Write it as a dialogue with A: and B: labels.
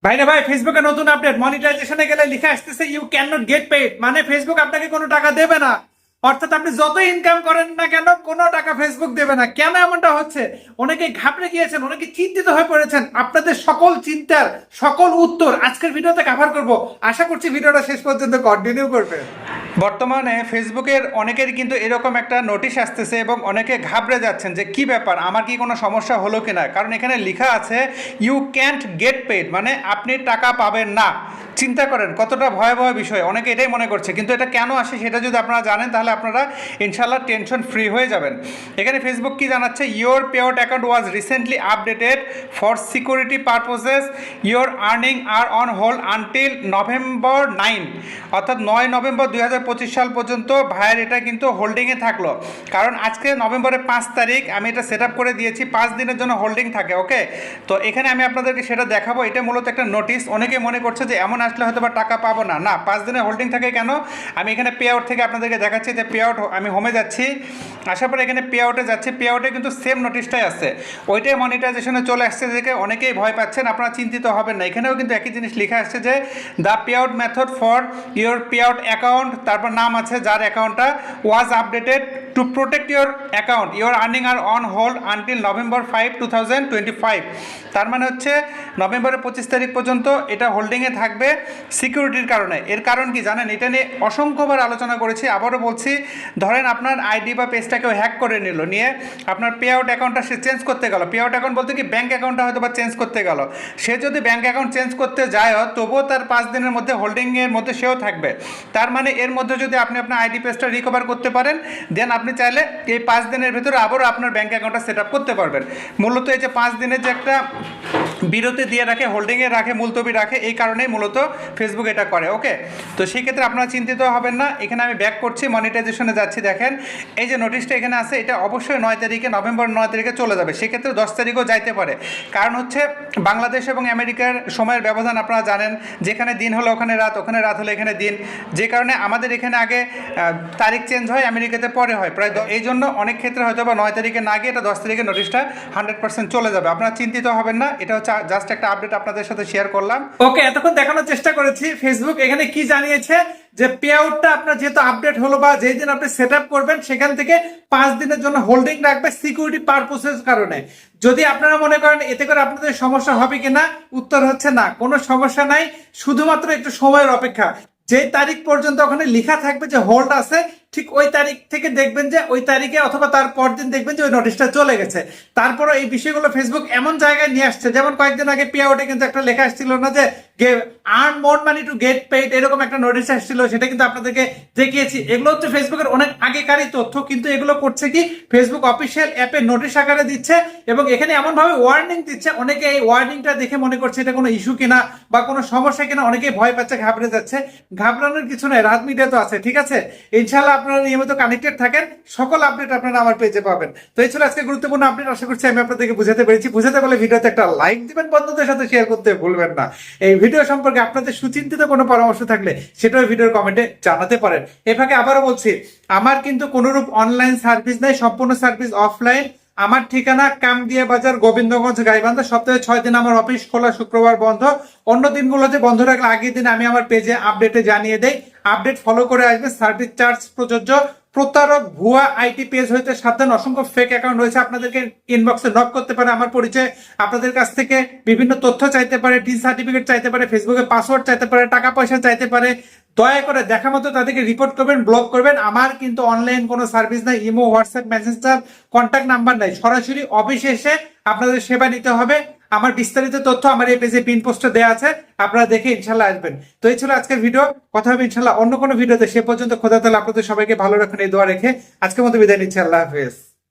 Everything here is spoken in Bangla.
A: ভাইরা ভাই, ফেসবুকে নতুন আপডেট। মনিটাইজেশনে গেলে লিখে আসতেছে you can not get paid, মানে ফেসবুক আপনাকে কোনো টাকা দেবে না। অর্থাৎ আপনি যত ইনকাম করেন না কেন কোনো টাকা ফেসবুক দেবে না। কেন এমনটা হচ্ছে? অনেকে ঘাবড়ে গিয়েছেন, অনেকে চিন্তিত হয়ে পড়েছেন। আপনাদের সকল চিন্তার সকল উত্তর আজকের ভিডিওতে কভার করব। আশা করছি ভিডিওটা শেষ পর্যন্ত কন্টিনিউ করবেন। বর্তমানে ফেসবুকের অনেকেরই কিন্তু এরকম একটা নোটিশ আসতেছে এবং অনেকে ঘাবড়ে যাচ্ছেন যে কি ব্যাপার, আমার কি কোনো সমস্যা হলো কিনা। কারণ এখানে লেখা আছে ইউ ক্যান্ট গেট পেড, মানে আপনি টাকা পাবেন না। চিন্তা করেন কতটা ভয়াবহ বিষয়। অনেকে এটাই মনে করছে, কিন্তু এটা কেন আসে সেটা যদি আপনারা জানেন তাহলে আপনারা ইনশাল্লাহ টেনশন ফ্রি হয়ে যাবেন। এখানে ফেসবুক কি জানাচ্ছে, your payout account was recently updated for security purposes, your earning are on hold until November 9, অর্থাৎ 9 নভেম্বর 2025 সাল পর্যন্ত ভাইয়ের এটা কিন্তু হোল্ডিংয়ে থাকলো। কারণ আজকে নভেম্বরের 5 তারিখ আমি এটা সেট আপ করে দিয়েছি, 5 দিনের জন্য হোল্ডিং থাকে। ওকে, তো এখানে আমি আপনাদেরকে সেটা দেখাবো। এটা মূলত একটা নোটিশ। অনেকে মনে করছে যে এমন আসলে হয়তো বা টাকা পাবো না। না, 5 দিনের হোল্ডিং থাকে কেন, আমি এখানে পে আউট থেকে আপনাদেরকে দেখাচ্ছি। যে পে আউট, আমি হোমে যাচ্ছি, আসার পরে এখানে পে আউটে যাচ্ছি। পে আউটে কিন্তু সেম নোটিশটাই আছে, ওইটাই মনিটাইজেশনে চলে আসছে। দেখে অনেকেই ভয় পাচ্ছেন, আপনারা চিন্তিত হবেন না। এখানেও কিন্তু একই জিনিস লেখা আসছে যে the pay out method for your pay out account, তারপর নাম আছে যার অ্যাকাউন্টটা, was updated to protect your account, your earning are on hold until November 5, 2025। তার মানে হচ্ছে নভেম্বরের 25 তারিখ পর্যন্ত এটা হোল্ডিংয়ে থাকবে সিকিউরিটির কারণে। এর কারণ কি জানেন? এটা নিয়ে অসংখ্যবার আলোচনা করেছি, আবারও বলছি। ধরেন আপনার আইডি বা পেজটাকেও হ্যাক করে নিল, নিয়ে আপনার পে আউট অ্যাকাউন্টটা সে চেঞ্জ করতে গেল। পে আউট অ্যাকাউন্ট বলতে কি, ব্যাঙ্ক অ্যাকাউন্টটা হয়তো বা চেঞ্জ করতে গেল। সে যদি ব্যাঙ্ক অ্যাকাউন্ট চেঞ্জ করতে যায়, তবুও তার 5 দিনের মধ্যে হোল্ডিংয়ের মধ্যে সেও থাকবে। তার মানে এর মধ্যে যদি আপনি আপনার আইডি পেজটা রিকভার করতে পারেন, দেন আপনি চাইলে এই 5 দিনের ভেতরে আবারও আপনার ব্যাঙ্ক অ্যাকাউন্টটা সেট আপ করতে পারবেন। মূলত এই যে 5 দিনের যে একটা বিরতি দিয়ে রাখে, হোল্ডিংয়ে রাখে, মুলতবি রাখে, এই কারণেই মূলত ফেসবুক এটা করে। ওকে, তো সেই ক্ষেত্রে আপনারা চিন্তিত হবেন না। এখানে আমি ব্যাক করছি, মনিটাইজেশনে যাচ্ছি। দেখেন এই যে নোটিশটা এখানে আছে, এটা অবশ্যই 9 তারিখে, নভেম্বর 9 তারিখে চলে যাবে। সেক্ষেত্রে 10 তারিখও যাইতে পারে। কারণ হচ্ছে বাংলাদেশ এবং আমেরিকার সময়ের ব্যবধান আপনারা জানেন। যেখানে দিন হলো ওখানে রাত, ওখানে রাত হলে এখানে দিন। যে কারণে আমাদের এখানে আগে তারিখ চেঞ্জ হয়, আমেরিকাতে পরে হয় প্রায়। এই জন্য অনেক ক্ষেত্রে হয়তো বা 9 তারিখে না গিয়ে এটা 10 তারিখে নোটিশটা 100% চলে যাবে। আপনারা চিন্তিত হবেন না, এটা হচ্ছে জাস্ট একটা আপডেট আপনাদের সাথে শেয়ার করলাম। ওকে, এতক্ষণ দেখানোর চেষ্টা করেছি ফেসবুক এখানে কি জানিয়েছে, যে পে আউটটা আপনার যেহেতু আপডেট হলো বা যেই দিন আপনি সেট আপ করবেন সেখান থেকে 5 দিনের জন্য হোল্ডিং রাখবে সিকিউরিটি পারপোসের কারণে। যদি আপনারা মনে করেন এতে করে আপনাদের সমস্যা হবে কিনা, উত্তর হচ্ছে না, কোনো সমস্যা নাই। শুধুমাত্র একটু সময়ের অপেক্ষা। যে তারিখ পর্যন্ত ওখানে লেখা থাকবে যে হোল্ড আছে, ঠিক ওই তারিখ থেকে দেখবেন যে ওই তারিখে অথবা তার পর দিন দেখবেন যে ওই নোটিশটা চলে গেছে। তারপরে এই বিষয়গুলো ফেসবুক এমন জায়গায় নিয়ে আসছে, যেমন কয়েকদিন আগে পে আউটে কিন্তু একটা লেখা আসছিল না যে earn more money to get paid, এরকম একটা নোটিশ আসছিল, সেটা কিন্তু আপনাদেরকে দেখিয়েছি। এগুলো হচ্ছে ফেসবুকের অনেক আগেকারই তথ্য, কিন্তু এগুলো করছে কি, ফেসবুক অফিসিয়াল অ্যাপে নোটিশ আকারে দিচ্ছে এবং এখানে এমন ভাবে ওয়ার্নিং দিচ্ছে, অনেকে এই ওয়ার্নিংটা দেখে মনে করছে এটা কোনো ইস্যু কিনা বা কোনো সমস্যা কিনা, অনেকেই ভয় পাচ্ছে, ঘাবড়ে যাচ্ছে। ঘাবড়ানোর কিছু নাই, রাত মিডিয়া তো আছে, ঠিক আছে। ইনশাআল্লাহ আপনারা নিয়মিত কানেক্টেড থাকেন, সকল আপডেট আপনারা আমার পেজে পাবেন। তো এই ছিল আজকে গুরুত্বপূর্ণ আপডেট। আশা করছি আমি আপনাদেরকে বুঝাতে পেরেছি। বুঝাতে পারলে ভিডিওতে একটা লাইক দিবেন, বন্ধুদের সাথে শেয়ার করতে ভুলবেন না। এই ভিডিও সম্পর্কে আপনাদের সুচিন্তিত কোনো পরামর্শ থাকলে সেটাও ভিডিওর কমেন্টে জানাতে পারেন। এ ফাঁকে আবারও বলছি, আমার কিন্তু কোনোরূপ অনলাইন সার্ভিস নাই, সম্পূর্ণ সার্ভিস অফলাইন। আমার ঠিকানা কামদিয়া বাজার, গোবিন্দগঞ্জ, গাইবান্ধা। সপ্তাহে 6 দিন আমার অফিস খোলা, শুক্রবার বন্ধ। অন্য দিনগুলোতে বন্ধ রাখলে আগের দিন আমি আমার পেজে আপডেটে জানিয়ে দেই। আপডেট ফলো করে আসবে, সার্ভিস চার্জ প্রযোজ্য। প্রতারক, ভুয়া আইটি পেজ হইতে সাবধান। অসংখ্য ফেক অ্যাকাউন্ট রয়েছে, আপনাদেরকে ইনবক্সে নক করতে পারে আমার পরিচয়, আপনাদের কাছ থেকে বিভিন্ন তথ্য চাইতে পারে, টি সার্টিফিকেট চাইতে পারে, ফেসবুকে পাসওয়ার্ড চাইতে পারে, টাকা পয়সা চাইতে পারে। দয়া করে দেখা মতো তাদেরকে রিপোর্ট করবেন, ব্লক করবেন। আমার কিন্তু অনলাইন কোনো সার্ভিস নাই, imo, WhatsApp, Messenger, contact number নাই। সরাসরি অফিসে এসে আপনাদের সেবা নিতে হবে। আমার বিস্তারিত তথ্য আমার এই পেজে পিন পোস্টে দেওয়া আছে, আপনারা দেখে ইনশাল্লাহ আসবেন। তো এই ছিল আজকের ভিডিও, কথা হবে ইনশাল্লাহ অন্য কোনো ভিডিওতে। সে পর্যন্ত খোদা তাআলা আপনাদের সবাইকে ভালো রাখুন এই দোয়া রেখে আজকের মতো বিদায় নিচ্ছি। আল্লাহ হাফেজ।